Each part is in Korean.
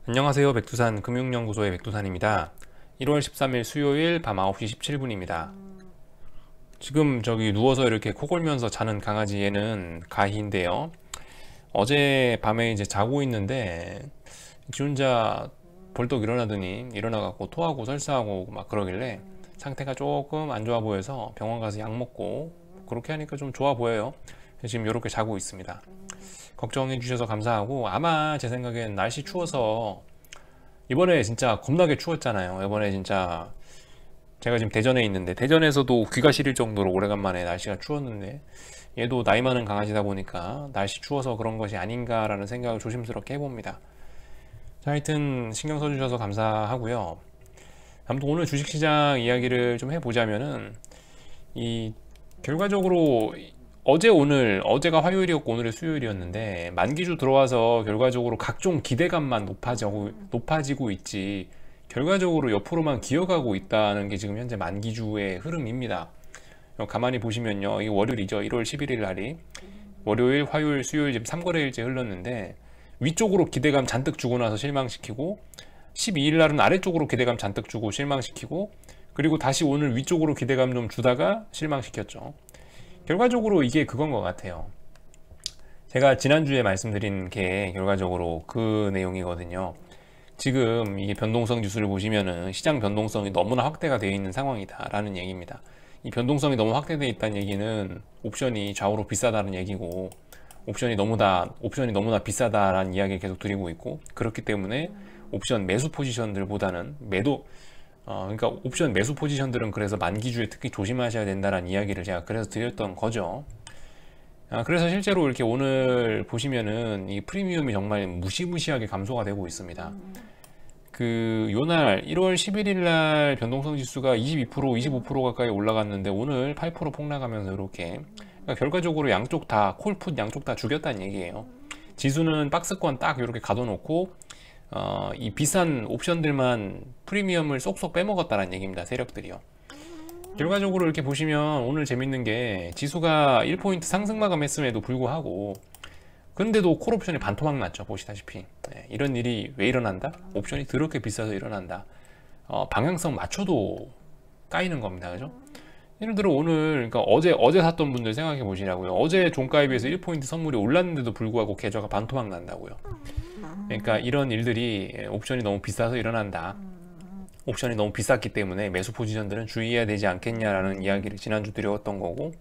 안녕하세요. 백두산 금융연구소의 백두산입니다. 1월 13일 수요일 밤 9시 17분입니다. 지금 저기 누워서 이렇게 코 골면서 자는 강아지 얘는 가희인데요. 어제 밤에 이제 자고 있는데 지 혼자 벌떡 일어나더니 일어나갖고 토하고 설사하고 막 그러길래 상태가 조금 안 좋아 보여서 병원 가서 약 먹고 그렇게 하니까 좀 좋아 보여요. 지금 이렇게 자고 있습니다. 걱정해 주셔서 감사하고, 아마 제 생각엔 날씨 추워서 이번에 진짜 겁나게 추웠잖아요. 이번에 진짜 제가 지금 대전에 있는데 대전에서도 귀가 시릴 정도로 오래간만에 날씨가 추웠는데, 얘도 나이 많은 강아지다 보니까 날씨 추워서 그런 것이 아닌가라는 생각을 조심스럽게 해봅니다. 자, 하여튼 신경 써주셔서 감사하고요. 아무튼 오늘 주식시장 이야기를 좀 해보자면은, 이 결과적으로 어제가 화요일이었고 오늘이 수요일이었는데, 만기주 들어와서 결과적으로 각종 기대감만 높아지고 있지 결과적으로 옆으로만 기어가고 있다는 게 지금 현재 만기주의 흐름입니다. 가만히 보시면요, 이 월요일이죠. 1월 11일 날이 월요일, 화요일, 수요일 지금 3거래일째 흘렀는데, 위쪽으로 기대감 잔뜩 주고 나서 실망시키고, 12일 날은 아래쪽으로 기대감 잔뜩 주고 실망시키고, 그리고 다시 오늘 위쪽으로 기대감 좀 주다가 실망시켰죠. 결과적으로 이게 그건 것 같아요. 제가 지난주에 말씀드린 게 결과적으로 그 내용이거든요. 지금 이게 변동성 지수를 보시면은 시장 변동성이 너무나 확대가 되어 있는 상황이다 라는 얘기입니다. 이 변동성이 너무 확대되어 있다는 얘기는 옵션이 좌우로 비싸다는 얘기고, 옵션이 너무나 비싸다라는 이야기를 계속 드리고 있고, 그렇기 때문에 옵션 매수 포지션들보다는 그러니까 옵션 매수 포지션들은 그래서 만기주에 특히 조심하셔야 된다는 이야기를 제가 그래서 드렸던 거죠. 그래서 실제로 이렇게 오늘 보시면은 이 프리미엄이 정말 무시무시하게 감소가 되고 있습니다. 요날 1월 11일 날 변동성 지수가 22%, 25% 가까이 올라갔는데 오늘 8% 폭락하면서 이렇게, 그러니까 결과적으로 양쪽 다 콜풋 양쪽 다 죽였다는 얘기예요. 지수는 박스권 딱 이렇게 가둬놓고 이 비싼 옵션들만 프리미엄을 쏙쏙 빼먹었다는 얘기입니다. 세력들이요. 결과적으로 이렇게 보시면 오늘 재밌는 게, 지수가 1포인트 상승 마감했음에도 불구하고 근데도 콜옵션이 반토막 났죠. 보시다시피 이런 일이 왜 일어난다? 옵션이 더럽게 비싸서 일어난다. 방향성 맞춰도 까이는 겁니다. 그죠? 예를 들어 오늘, 그러니까 어제 샀던 분들 생각해 보시라고요. 어제 종가에 비해서 1포인트 선물이 올랐는데도 불구하고 계좌가 반토막 난다고요. 그러니까 이런 일들이 옵션이 너무 비싸서 일어난다. 옵션이 너무 비쌌기 때문에 매수 포지션들은 주의해야 되지 않겠냐라는 이야기를 지난주 드렸던 거고,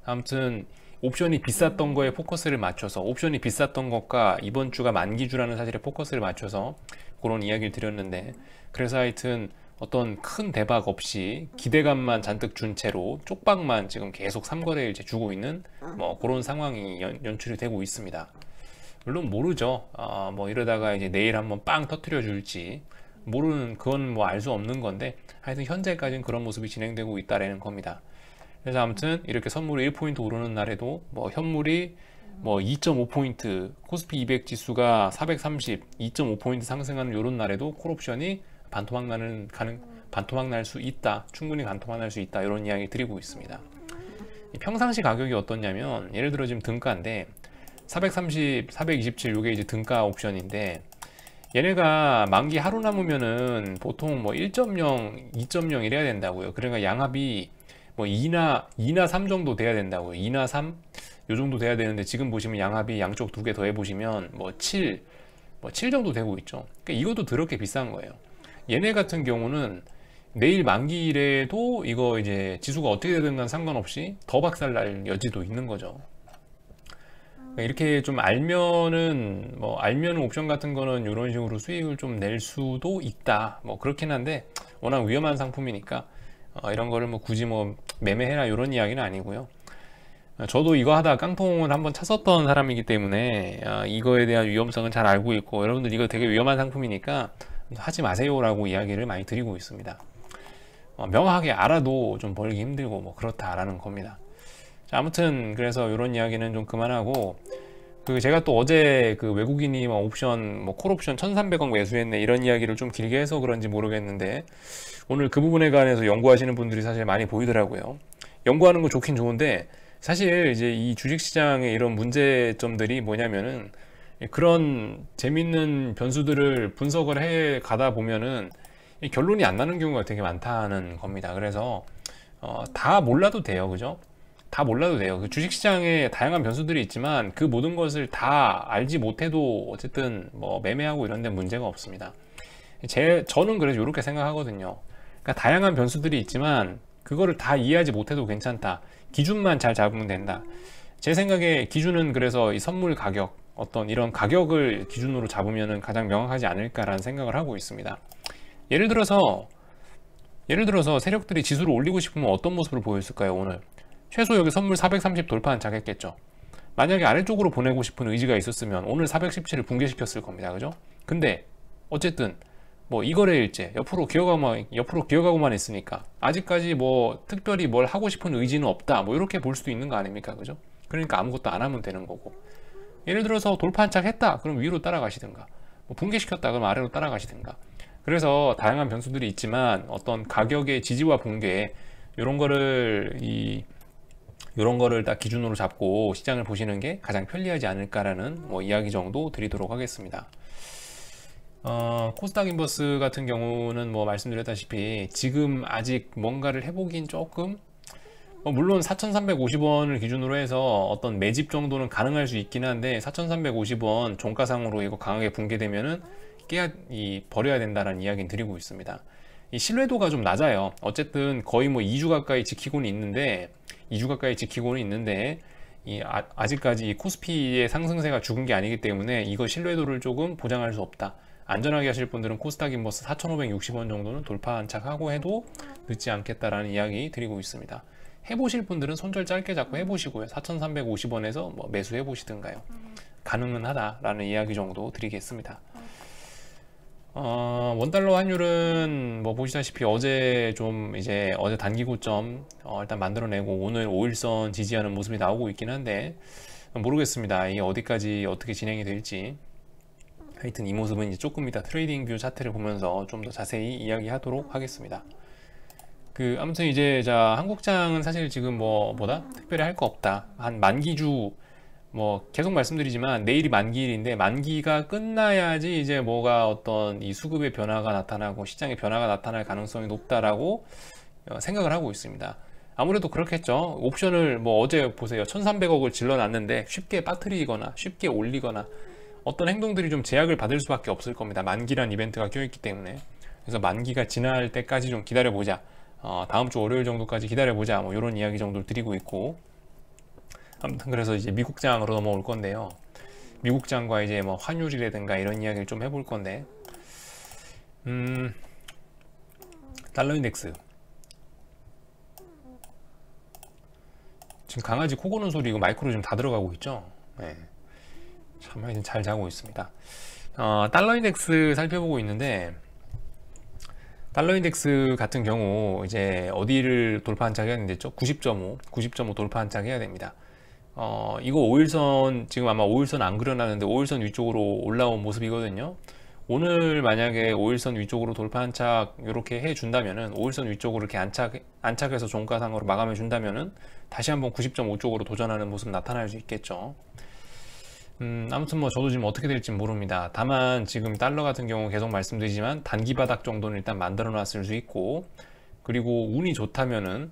아무튼 옵션이 비쌌던 거에 포커스를 맞춰서, 옵션이 비쌌던 것과 이번 주가 만기주라는 사실에 포커스를 맞춰서 그런 이야기를 드렸는데, 그래서 하여튼 어떤 큰 대박 없이 기대감만 잔뜩 준 채로 쪽박만 지금 계속 3거래일째 주고 있는 그런 상황이 연출이 되고 있습니다. 물론 모르죠. 이러다가 이제 내일 한번 빵 터트려 줄지 그건 알 수 없는 건데, 하여튼 현재까지는 그런 모습이 진행되고 있다라는 겁니다. 그래서 아무튼 이렇게 선물이 1포인트 오르는 날에도 현물이 2.5포인트, 코스피 200 지수가 430, 2.5포인트 상승하는 이런 날에도 콜옵션이 반토막 날 수 있다, 충분히 반토막 날 수 있다, 이런 이야기 드리고 있습니다. 평상시 가격이 어떻냐면, 예를 들어 지금 등가인데 430, 427 요게 이제 등가 옵션인데, 얘네가 만기 하루 남으면은 보통 1.0, 2.0 이래야 된다고요. 그러니까 양합이 2나 3 정도 돼야 된다고요. 2나 3? 요 정도 돼야 되는데, 지금 보시면 양합이 양쪽 두 개 더해 보시면 7 정도 되고 있죠. 그러니까 이것도 더럽게 비싼 거예요. 얘네 같은 경우는 내일 만기일에도 이거 이제 지수가 어떻게 되든 간 상관없이 더 박살날 여지도 있는 거죠. 이렇게 좀 알면은 옵션 같은 거는 이런 식으로 수익을 좀 낼 수도 있다, 그렇긴 한데 워낙 위험한 상품이니까 이런 거를 굳이 매매해라 이런 이야기는 아니고요. 저도 이거 하다 깡통을 한번 찼었던 사람이기 때문에 이거에 대한 위험성은 잘 알고 있고, 여러분들 이거 되게 위험한 상품이니까 하지 마세요 라고 이야기를 많이 드리고 있습니다. 명확하게 알아도 좀 벌기 힘들고 그렇다라는 겁니다. 자, 아무튼 그래서 이런 이야기는 좀 그만하고, 제가 또 어제 외국인이 옵션 콜옵션 1,300억 매수했네 이런 이야기를 좀 길게 해서 그런지 모르겠는데, 오늘 그 부분에 관해서 연구하시는 분들이 사실 많이 보이더라고요. 연구하는 거 좋긴 좋은데, 사실 이제 이 주식시장의 이런 문제점들이 뭐냐면은, 그런 재밌는 변수들을 분석을 해 가다 보면은 결론이 안 나는 경우가 되게 많다는 겁니다. 그래서 다 몰라도 돼요, 그죠? 다 몰라도 돼요. 그 주식시장에 다양한 변수들이 있지만 그 모든 것을 다 알지 못해도 어쨌든 뭐 매매하고 이런 데 문제가 없습니다. 저는 그래서 이렇게 생각하거든요. 그러니까 다양한 변수들이 있지만 그거를 다 이해하지 못해도 괜찮다. 기준만 잘 잡으면 된다. 제 생각에 기준은 그래서 이 선물 가격, 어떤 이런 가격을 기준으로 잡으면 가장 명확하지 않을까라는 생각을 하고 있습니다. 예를 들어서 세력들이 지수를 올리고 싶으면 어떤 모습을 보였을까요? 오늘 최소 여기 선물 430 돌파한 착했겠죠. 만약에 아래쪽으로 보내고 싶은 의지가 있었으면 오늘 417을 붕괴시켰을 겁니다. 그죠? 근데 어쨌든 뭐 이거래일째 옆으로 기어가고만 있으니까 아직까지 뭐 특별히 뭘 하고 싶은 의지는 없다, 뭐 이렇게 볼 수도 있는 거 아닙니까? 그죠? 그러니까 아무것도 안 하면 되는 거고, 예를 들어서 돌파 한 착 했다 그럼 위로 따라가시든가, 뭐 붕괴시켰다 그럼 아래로 따라가시든가. 그래서 다양한 변수들이 있지만 어떤 가격의 지지와 붕괴, 이런 거를 딱 기준으로 잡고 시장을 보시는 게 가장 편리하지 않을까라는 뭐 이야기 정도 드리도록 하겠습니다. 코스닥 인버스 같은 경우는 뭐 말씀드렸다시피 지금 아직 뭔가를 해보긴 조금, 물론 4,350원을 기준으로 해서 어떤 매집 정도는 가능할 수 있긴 한데 4,350원 종가상으로 이거 강하게 붕괴되면은 버려야 된다는 이야기는 드리고 있습니다. 이 신뢰도가 좀 낮아요. 어쨌든 거의 뭐 2주 가까이 지키고는 있는데 아직까지 이 코스피의 상승세가 죽은 게 아니기 때문에 이거 신뢰도를 조금 보장할 수 없다. 안전하게 하실 분들은 코스닥 인버스 4,560원 정도는 돌파 안착하고 해도 늦지 않겠다라는 이야기 드리고 있습니다. 해보실 분들은 손절 짧게 잡고 해보시고요. 4,350원에서 뭐 매수해 보시든가요. 가능은 하다라는 이야기 정도 드리겠습니다. 원달러 환율은 뭐 보시다시피 어제 단기 고점 일단 만들어내고 오늘 5일선 지지하는 모습이 나오고 있긴 한데 모르겠습니다. 이게 어디까지 어떻게 진행이 될지. 하여튼 이 모습은 이제 조금 이따 트레이딩 뷰 차트를 보면서 좀 더 자세히 이야기하도록 하겠습니다. 아무튼 이제 한국장은 사실 지금 특별히 할 거 없다. 한 만기주 계속 말씀드리지만 내일이 만기일인데 만기가 끝나야지 이제 뭐가 어떤 이 수급의 변화가 나타나고 시장의 변화가 나타날 가능성이 높다라고 생각을 하고 있습니다. 아무래도 그렇겠죠. 옵션을 어제 보세요. 1,300억을 질러놨는데 쉽게 빠뜨리거나 쉽게 올리거나 어떤 행동들이 좀 제약을 받을 수밖에 없을 겁니다. 만기란 이벤트가 껴있기 때문에. 그래서 만기가 지날 때까지 좀 기다려보자. 다음 주 월요일 정도까지 기다려보자. 이런 이야기 정도를 드리고 있고. 아무튼 그래서 이제 미국장으로 넘어올 건데요. 미국장과 이제 환율이라든가 이런 이야기를 좀 해볼 건데, 달러 인덱스. 지금 강아지 코 고는 소리 이거 마이크로 좀 다 들어가고 있죠? 네. 참 하여튼 잘 자고 있습니다. 달러 인덱스 살펴보고 있는데, 달러 인덱스 같은 경우 이제 어디를 돌파 한착 해야 되는데 90.5 돌파 한착 해야 됩니다. 이거 5일선 지금 아마 5일선 안 그려놨는데 5일선 위쪽으로 올라온 모습이거든요. 오늘 만약에 5일선 위쪽으로 돌파 한착 이렇게 해준다면은 5일선 위쪽으로 이렇게 안착해서 종가상으로 마감해 준다면은 다시 한번 90.5 쪽으로 도전하는 모습 나타날 수 있겠죠. 아무튼 저도 지금 어떻게 될지 모릅니다. 다만 지금 달러 같은 경우 계속 말씀드리지만 단기 바닥 정도는 일단 만들어 놨을 수 있고, 그리고 운이 좋다면은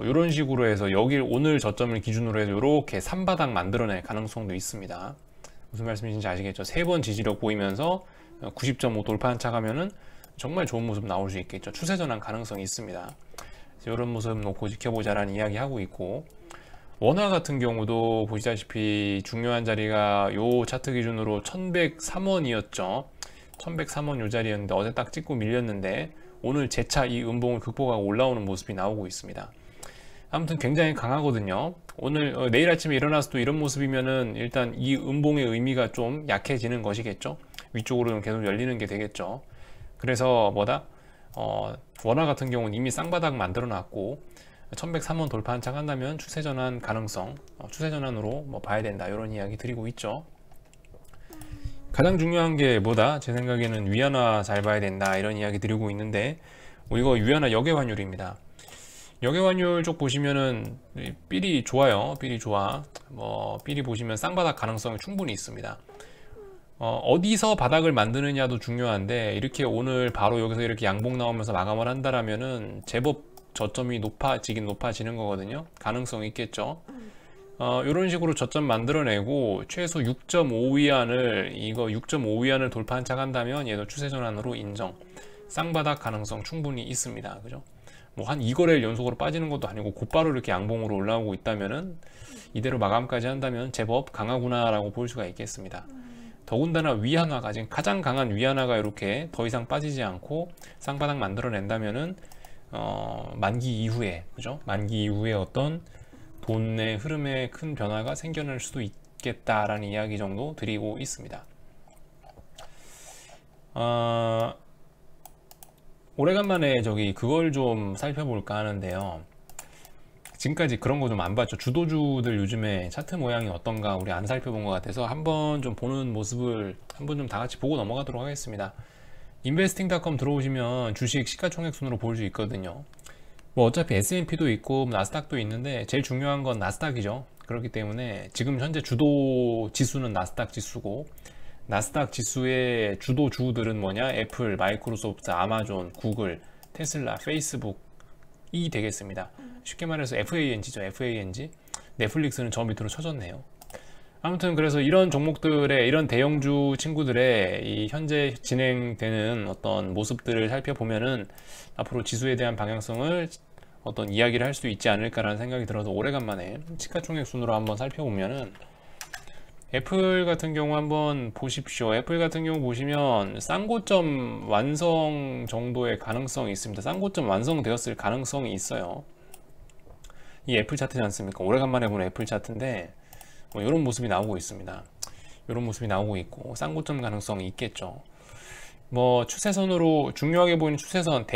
이런 식으로 해서 여기 오늘 저점을 기준으로 해서 이렇게 3바닥 만들어낼 가능성도 있습니다. 무슨 말씀이신지 아시겠죠? 3번 지지력 보이면서 90.5 돌파 한착하면은 정말 좋은 모습 나올 수 있겠죠. 추세 전환 가능성이 있습니다. 이런 모습 놓고 지켜보자라는 이야기 하고 있고, 원화 같은 경우도 보시다시피 중요한 자리가 요 차트 기준으로 1103원이었죠. 1103원 요 자리였는데 어제 딱 찍고 밀렸는데 오늘 재차 이 음봉을 극복하고 올라오는 모습이 나오고 있습니다. 아무튼 굉장히 강하거든요. 내일 아침에 일어나서도 이런 모습이면은 일단 이 음봉의 의미가 좀 약해지는 것이겠죠. 위쪽으로는 계속 열리는 게 되겠죠. 그래서 원화 같은 경우는 이미 쌍바닥 만들어 놨고 1103원 돌파 한착한다면 추세전환 가능성, 추세전환으로 봐야 된다, 이런 이야기 드리고 있죠. 가장 중요한 게 제 생각에는 위안화 잘 봐야 된다, 이런 이야기 드리고 있는데, 이거 위안화 역외환율입니다. 역외환율 쪽 보시면은 삘이 좋아요. 삘이 좋아. 삘이 보시면 쌍바닥 가능성이 충분히 있습니다. 어디서 바닥을 만드느냐도 중요한데, 이렇게 오늘 바로 여기서 이렇게 양봉 나오면서 마감을 한다라면은 제법 저점이 높아지긴 높아지는 거거든요. 가능성이 있겠죠. 이런 식으로 저점 만들어내고 최소 6.5위안을 이거 6.5위안을 돌파한 척 한다면 얘도 추세 전환으로 인정. 쌍바닥 가능성 충분히 있습니다. 그죠? 뭐 한 2거래일 연속으로 빠지는 것도 아니고 곧바로 이렇게 양봉으로 올라오고 있다면은 이대로 마감까지 한다면 제법 강하구나라고 볼 수가 있겠습니다. 더군다나 위안화가 지금 가장 강한 위안화가 이렇게 더 이상 빠지지 않고 쌍바닥 만들어낸다면은 만기 이후에, 그죠? 만기 이후에 어떤 돈의 흐름에 큰 변화가 생겨날 수도 있겠다라는 이야기 정도 드리고 있습니다. 오래간만에 그걸 좀 살펴볼까 하는데요. 지금까지 그런 거 좀 안 봤죠. 주도주들 요즘에 차트 모양이 어떤가 우리 안 살펴본 것 같아서 한번 좀 보는 모습을 한번 좀 다 같이 보고 넘어가도록 하겠습니다. investing.com 들어오시면 주식 시가총액 순으로 볼 수 있거든요. 뭐 어차피 S&P도 있고 나스닥도 있는데 제일 중요한 건 나스닥이죠. 그렇기 때문에 지금 현재 주도 지수는 나스닥 지수고, 나스닥 지수의 주도 주들은 뭐냐? 애플, 마이크로소프트, 아마존, 구글, 테슬라, 페이스북이 되겠습니다. 쉽게 말해서 FANG죠. FANG. 넷플릭스는 저 밑으로 쳐졌네요. 아무튼 그래서 이런 종목들의, 이런 대형주 친구들의 이 현재 진행되는 어떤 모습들을 살펴보면은 앞으로 지수에 대한 방향성을 어떤 이야기를 할 수 있지 않을까라는 생각이 들어서 오래간만에 시가총액 순으로 한번 살펴보면은, 애플 같은 경우 한번 보십시오. 애플 같은 경우 보시면 쌍고점 완성 정도의 가능성이 있습니다. 쌍고점 완성되었을 가능성이 있어요. 이 애플 차트지 않습니까? 오래간만에 보는 애플 차트인데 뭐 이런 모습이 나오고 있습니다. 이런 모습이 나오고 있고 쌍고점 가능성이 있겠죠. 뭐 추세선으로 중요하게 보이는 추세선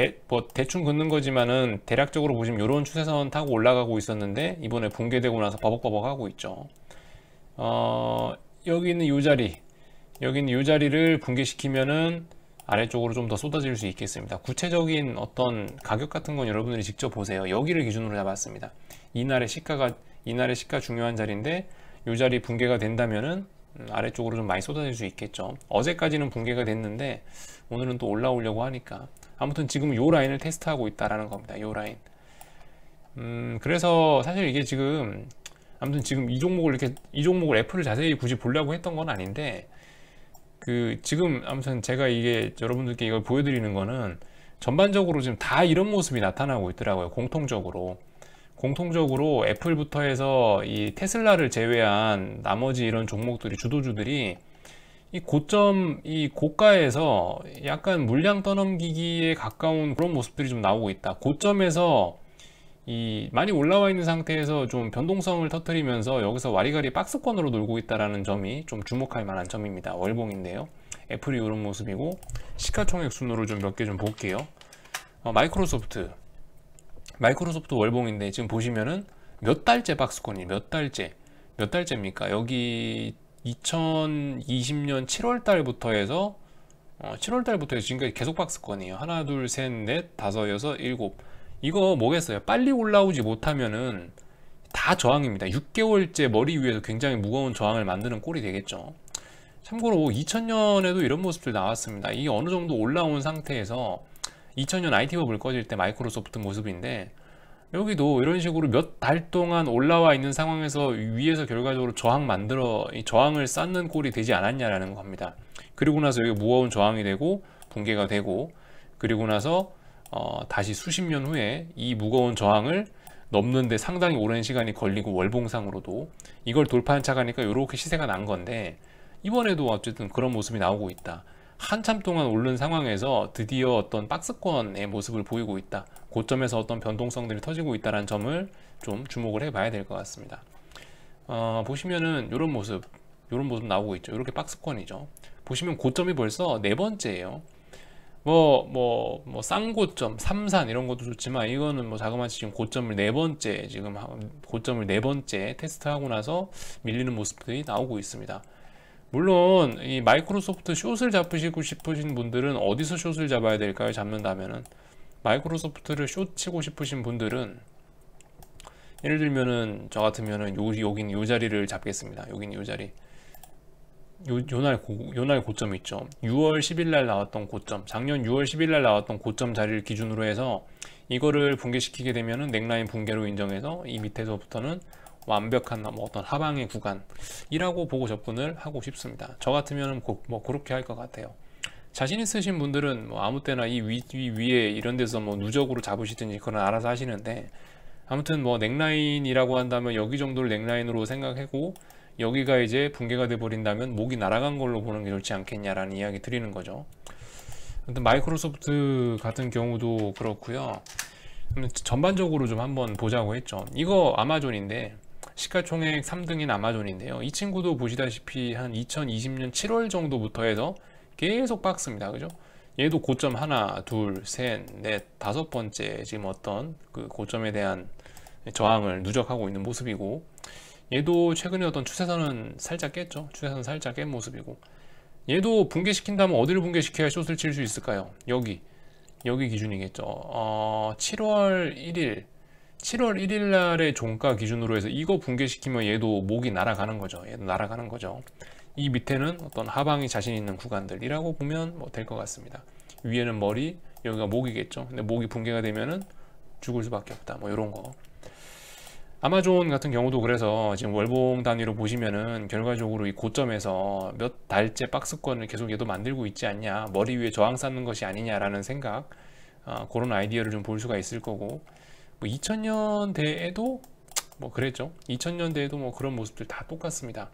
대충 긋는 거지만은 대략적으로 보시면 이런 추세선 타고 올라가고 있었는데 이번에 붕괴되고 나서 버벅버벅 하고 있죠. 여기 있는 이 자리, 여기 있는 이 자리를 붕괴시키면은 아래쪽으로 좀 더 쏟아질 수 있겠습니다. 구체적인 어떤 가격 같은 건 여러분들이 직접 보세요. 여기를 기준으로 잡았습니다. 이날의 시가 중요한 자리인데 이 자리 붕괴가 된다면은 아래쪽으로 좀 많이 쏟아질 수 있겠죠. 어제까지는 붕괴가 됐는데 오늘은 또 올라오려고 하니까 아무튼 지금 요 라인을 테스트하고 있다라는 겁니다. 요 라인. 그래서 사실 이게 지금 아무튼 지금 이 종목을 애플을 자세히 굳이 보려고 했던 건 아닌데, 지금 아무튼 제가 이게 여러분들께 이걸 보여드리는 거는 전반적으로 지금 다 이런 모습이 나타나고 있더라고요. 공통적으로 애플부터 해서 이 테슬라를 제외한 나머지 이런 종목들이, 주도주들이 이 고가에서 약간 물량 떠넘기기에 가까운 그런 모습들이 좀 나오고 있다. 고점에서 많이 올라와 있는 상태에서 좀 변동성을 터뜨리면서 여기서 와리가리 박스권으로 놀고 있다라는 점이 좀 주목할 만한 점입니다. 월봉인데요. 애플이 이런 모습이고, 시가총액 순으로 좀 몇 개 좀 볼게요. 마이크로소프트 월봉인데 지금 보시면은 몇 달째 박스권이 몇 달째입니까? 여기 2020년 7월 달부터 해서 지금까지 계속 박스권이에요. 하나, 둘, 셋, 넷, 다섯, 여섯, 일곱. 이거 뭐겠어요? 빨리 올라오지 못하면은 다 저항입니다. 6개월째 머리 위에서 굉장히 무거운 저항을 만드는 꼴이 되겠죠. 참고로 2000년에도 이런 모습들 나왔습니다. 이게 어느 정도 올라온 상태에서 2000년 IT버블 꺼질 때 마이크로소프트 모습인데, 여기도 이런 식으로 몇 달 동안 올라와 있는 상황에서 위에서 결과적으로 저항을 쌓는 꼴이 되지 않았냐라는 겁니다. 그리고 나서 여기 무거운 저항이 되고 붕괴가 되고, 그리고 나서 다시 수십 년 후에 이 무거운 저항을 넘는데 상당히 오랜 시간이 걸리고, 월봉상으로도 이걸 돌파한 차가니까 이렇게 시세가 난 건데, 이번에도 어쨌든 그런 모습이 나오고 있다. 한참 동안 오른 상황에서 드디어 어떤 박스권의 모습을 보이고 있다. 고점에서 어떤 변동성들이 터지고 있다는 점을 좀 주목을 해봐야 될 것 같습니다. 보시면은 이런 모습 나오고 있죠. 이렇게 박스권이죠. 보시면 고점이 벌써 네 번째예요. 쌍고점, 삼산 이런 것도 좋지만 이거는 뭐 자그마치 지금 고점을 네 번째 테스트하고 나서 밀리는 모습들이 나오고 있습니다. 물론 이 마이크로소프트 숏을 잡으시고 싶으신 분들은 어디서 숏을 잡아야 될까요? 잡는다면은 마이크로소프트를 숏 치고 싶으신 분들은 예를 들면은 저 같으면은 여긴 요 자리를 잡겠습니다. 여긴 요 자리. 요날 고점 있죠. 6월 10일 날 나왔던 고점, 작년 6월 10일 날 나왔던 고점 자리를 기준으로 해서 이거를 붕괴시키게 되면은 넥라인 붕괴로 인정해서 이 밑에서부터는 완벽한 뭐 어떤 하방의 구간이라고 보고 접근을 하고 싶습니다. 저 같으면은 뭐 그렇게 할 것 같아요. 자신 있으신 분들은 뭐 아무 때나 이 위에 이런 데서 뭐 누적으로 잡으시든지 그건 알아서 하시는데, 아무튼 뭐 넥라인이라고 한다면 여기 정도를 넥라인으로 생각하고 여기가 이제 붕괴가 돼 버린다면 목이 날아간 걸로 보는 게 좋지 않겠냐라는 이야기 드리는 거죠. 아무튼 마이크로소프트 같은 경우도 그렇고요. 전반적으로 좀 한번 보자고 했죠. 이거 아마존인데 시가총액 3등인 아마존인데요. 이 친구도 보시다시피 한 2020년 7월 정도부터 해서 계속 박스입니다. 그죠? 얘도 고점 하나, 둘, 셋, 넷, 다섯 번째 지금 어떤 그 고점에 대한 저항을 누적하고 있는 모습이고, 얘도 최근에 어떤 추세선은 살짝 깼죠. 추세선 살짝 깬 모습이고, 얘도 붕괴시킨다면 어디를 붕괴시켜야 숏을 칠 수 있을까요? 여기 기준이겠죠. 7월 1일 날의 종가 기준으로 해서 이거 붕괴시키면 얘도 목이 날아가는 거죠. 얘도 날아가는 거죠. 이 밑에는 어떤 하방이 자신 있는 구간들이라고 보면 뭐 될 것 같습니다. 위에는 머리, 여기가 목이겠죠. 근데 목이 붕괴가 되면은 죽을 수밖에 없다. 뭐 이런 거. 아마존 같은 경우도 그래서 지금 월봉 단위로 보시면은 결과적으로 이 고점에서 몇 달째 박스권을 계속 얘도 만들고 있지 않냐, 머리 위에 저항 쌓는 것이 아니냐라는 생각, 그런 아이디어를 좀 볼 수가 있을 거고, 뭐 2000년대에도 뭐 그랬죠. 2000년대에도 뭐 그런 모습들 다 똑같습니다.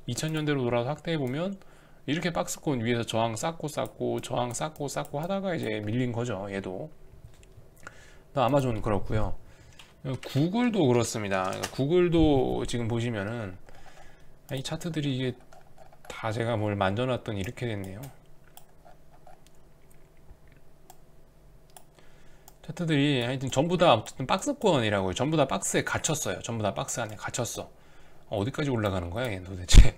2000년대로 돌아서 확대해 보면 이렇게 박스권 위에서 저항 쌓고 저항 쌓고 하다가 이제 밀린 거죠. 얘도. 아마존 그렇고요. 구글도 그렇습니다. 구글도 지금 보시면은 이 차트들이 이게 다 제가 뭘 만져놨더니 이렇게 됐네요. 차트들이 하여튼 전부 다 어쨌든 박스권이라고요. 전부 다 박스에 갇혔어요. 전부 다 박스 안에 갇혔어. 어디까지 올라가는 거야 얘는 도대체.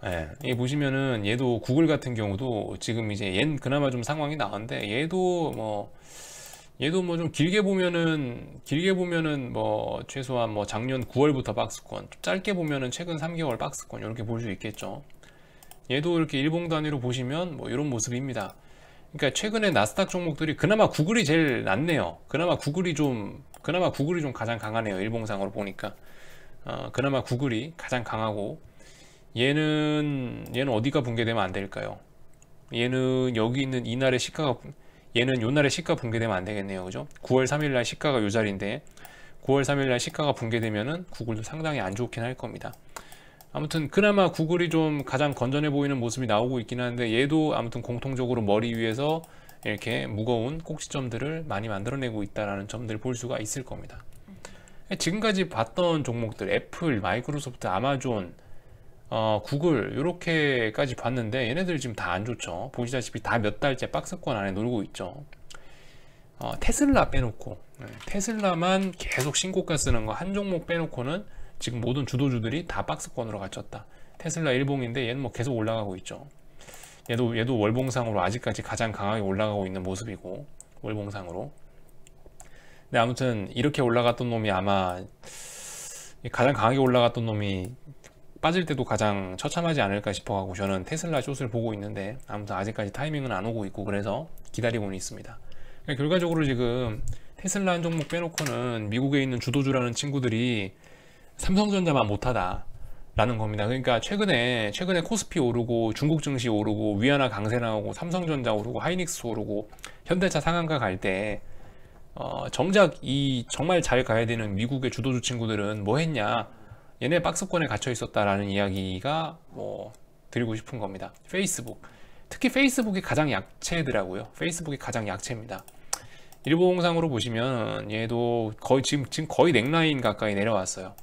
예, 이 보시면은 얘도 구글 같은 경우도 지금 이제 얘는 그나마 좀 상황이 나은데 얘도 뭐 좀 길게 보면은 뭐 최소한 뭐 작년 9월부터 박스권, 좀 짧게 보면은 최근 3개월 박스권 이렇게 볼 수 있겠죠. 얘도 이렇게 일봉 단위로 보시면 뭐 이런 모습입니다. 그러니까 최근에 나스닥 종목들이 그나마 구글이 제일 낫네요. 그나마 구글이 좀 가장 강하네요. 일봉상으로 보니까. 그나마 구글이 가장 강하고, 얘는 어디가 붕괴되면 안 될까요? 얘는 여기 있는 이날의 시가가, 얘는 요날의 시가 붕괴되면 안 되겠네요. 그죠? 9월 3일 날 시가가 요 자리인데 9월 3일 날 시가가 붕괴되면은 구글도 상당히 안 좋긴 할 겁니다. 아무튼 그나마 구글이 좀 가장 건전해 보이는 모습이 나오고 있긴 한데, 얘도 아무튼 공통적으로 머리 위에서 이렇게 무거운 꼭지점들을 많이 만들어내고 있다라는 점들을 볼 수가 있을 겁니다. 지금까지 봤던 종목들, 애플, 마이크로소프트, 아마존, 구글 이렇게까지 봤는데 얘네들 지금 다 안 좋죠. 보시다시피 다 몇 달째 박스권 안에 놀고 있죠. 테슬라 빼놓고, 테슬라만 계속 신고가 쓰는 거 한 종목 빼놓고는 지금 모든 주도주들이 다 박스권으로 갇혔다. 테슬라 일봉인데 얘는 뭐 계속 올라가고 있죠. 얘도 월봉상으로 아직까지 가장 강하게 올라가고 있는 모습이고, 월봉상으로. 근데 아무튼 이렇게 올라갔던 놈이 아마 가장 강하게 올라갔던 놈이 빠질 때도 가장 처참하지 않을까 싶어가지고 저는 테슬라 숏을 보고 있는데, 아무튼 아직까지 타이밍은 안 오고 있고 그래서 기다리고는 있습니다. 그러니까 결과적으로 지금 테슬라 한 종목 빼놓고는 미국에 있는 주도주라는 친구들이 삼성전자만 못하다 라는 겁니다. 그러니까 최근에 코스피 오르고 중국 증시 오르고 위안화 강세 나오고 삼성전자 오르고 하이닉스 오르고 현대차 상한가 갈 때 정작 이 정말 잘 가야 되는 미국의 주도주 친구들은 뭐 했냐, 얘네 박스권에 갇혀 있었다라는 이야기가 뭐 드리고 싶은 겁니다. 페이스북, 특히 페이스북이 가장 약체더라고요. 페이스북이 가장 약체입니다. 일봉상으로 보시면 얘도 지금 거의 넥라인 가까이 내려왔어요.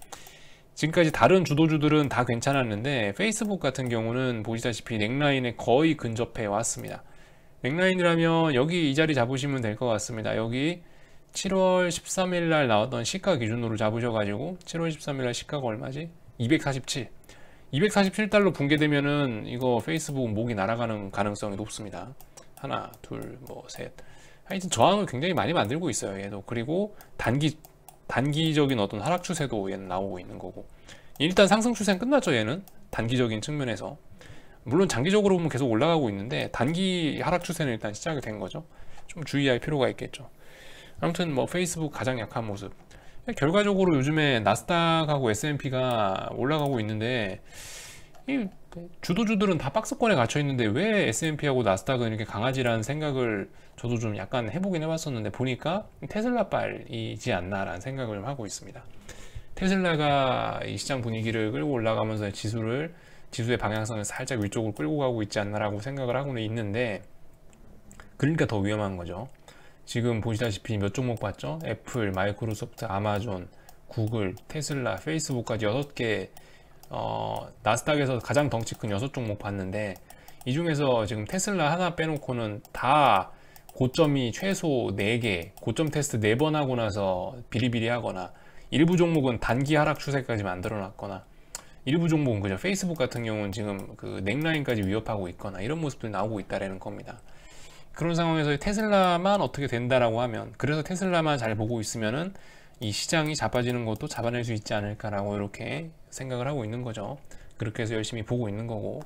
지금까지 다른 주도주들은 다 괜찮았는데 페이스북 같은 경우는 보시다시피 넥라인에 거의 근접해 왔습니다. 넥라인이라면 여기 이 자리 잡으시면 될 것 같습니다. 여기 7월 13일 날 나왔던 시가 기준으로 잡으셔가지고 7월 13일 날 시가가 얼마지? 247달러 붕괴되면은 이거 페이스북 목이 날아가는 가능성이 높습니다. 하나, 둘, 뭐 셋. 하여튼 저항을 굉장히 많이 만들고 있어요, 얘도. 그리고 단기적인 어떤 하락 추세도 얘는 나오고 있는 거고, 일단 상승 추세는 끝났죠. 얘는 단기적인 측면에서 물론 장기적으로 보면 계속 올라가고 있는데 단기 하락 추세는 일단 시작이 된 거죠. 좀 주의할 필요가 있겠죠. 아무튼 뭐 페이스북 가장 약한 모습. 결과적으로 요즘에 나스닥하고 S&P가 올라가고 있는데 이 주도주들은 다 박스권에 갇혀 있는데 왜 S&P하고 나스닥은 이렇게 강하지라는 생각을 저도 좀 약간 해보긴 해봤었는데 보니까 테슬라 빨이지 않나라는 생각을 하고 있습니다. 테슬라가 이 시장 분위기를 끌고 올라가면서 지수의 방향성을 살짝 위쪽으로 끌고 가고 있지 않나라고 생각을 하고는 있는데, 그러니까 더 위험한 거죠. 지금 보시다시피 몇 종목 봤죠? 애플, 마이크로소프트, 아마존, 구글, 테슬라, 페이스북까지 6개 나스닥에서 가장 덩치 큰 6종목 봤는데, 이 중에서 지금 테슬라 하나 빼놓고는 다 고점이 최소 4개, 고점 테스트 4번 하고 나서 비리비리 하거나, 일부 종목은 단기 하락 추세까지 만들어 놨거나, 일부 종목은 그죠, 페이스북 같은 경우는 지금 그 넥라인까지 위협하고 있거나 이런 모습들이 나오고 있다라는 겁니다. 그런 상황에서 테슬라만 어떻게 된다라고 하면, 그래서 테슬라만 잘 보고 있으면은 이 시장이 자빠지는 것도 잡아낼 수 있지 않을까라고 이렇게 생각을 하고 있는 거죠. 그렇게 해서 열심히 보고 있는 거고.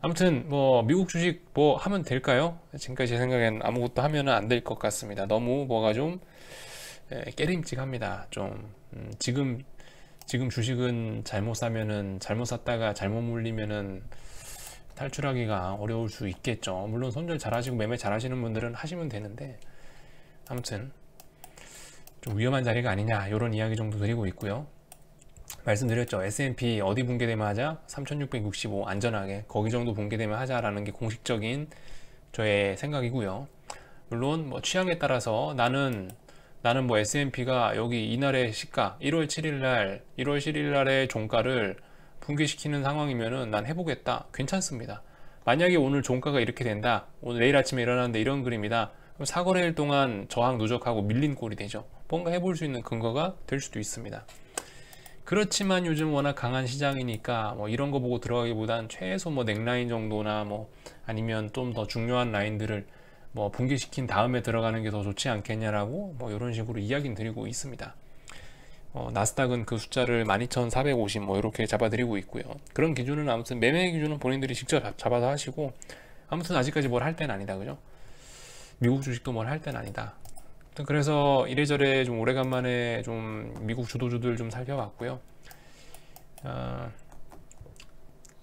아무튼 뭐 미국 주식 뭐 하면 될까요? 지금까지 제 생각엔 아무것도 하면은 안 될 것 같습니다. 너무 뭐가 좀 깨림직합니다. 좀 지금 주식은 잘못 사면은, 잘못 샀다가 잘못 물리면은 탈출하기가 어려울 수 있겠죠. 물론 손절 잘하시고 매매 잘하시는 분들은 하시면 되는데, 아무튼 좀 위험한 자리가 아니냐 이런 이야기 정도 드리고 있고요. 말씀드렸죠. S&P 어디 붕괴되면 하자, 3665 안전하게 거기 정도 붕괴되면 하자라는 게 공식적인 저의 생각이고요. 물론 뭐 취향에 따라서 나는 뭐 S&P가 여기 이날의 시가 1월 7일날의 종가를 붕괴시키는 상황이면은 난 해보겠다, 괜찮습니다. 만약에 오늘 종가가 이렇게 된다, 오늘 내일 아침에 일어났는데 이런 그림이다, 그럼 4거래일 동안 저항 누적하고 밀린 꼴이 되죠. 뭔가 해볼 수 있는 근거가 될 수도 있습니다. 그렇지만 요즘 워낙 강한 시장이니까 뭐 이런 거 보고 들어가기보단 최소 뭐 넥라인 정도나 뭐 아니면 좀 더 중요한 라인들을 뭐 붕괴시킨 다음에 들어가는 게 더 좋지 않겠냐라고 뭐 이런 식으로 이야기는 드리고 있습니다. 나스닥은 그 숫자를 12,450 뭐 이렇게 잡아드리고 있고요. 그런 기준은, 아무튼 매매 기준은 본인들이 직접 잡아서 하시고, 아무튼 아직까지 뭘 할 때는 아니다, 그죠? 미국 주식도 뭘 할 때는 아니다. 그래서 이래저래 좀 오래간만에 좀 미국 주도주들 좀 살펴봤고요.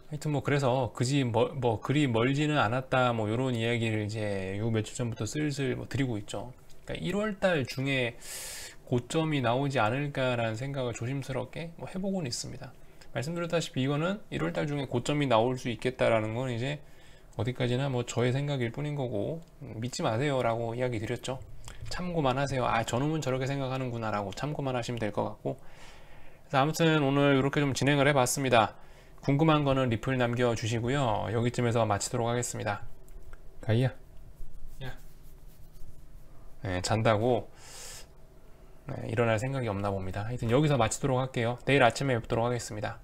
하여튼 뭐 그래서 그리 멀지는 않았다 뭐 이런 이야기를 이제 요 며칠 전부터 슬슬 뭐 드리고 있죠. 그러니까 1월달 중에 고점이 나오지 않을까라는 생각을 조심스럽게 뭐 해보고는 있습니다. 말씀드렸다시피 이거는 1월달 중에 고점이 나올 수 있겠다라는 건 이제 어디까지나 뭐 저의 생각일 뿐인 거고, 믿지 마세요 라고 이야기 드렸죠. 참고만 하세요. 아, 저놈은 저렇게 생각하는구나 라고 참고만 하시면 될 것 같고. 그래서 아무튼 오늘 이렇게 좀 진행을 해봤습니다. 궁금한 거는 리플 남겨주시고요. 여기쯤에서 마치도록 하겠습니다. 가이야, 야, 네, 잔다고 일어날 생각이 없나 봅니다. 하여튼 여기서 마치도록 할게요. 내일 아침에 뵙도록 하겠습니다.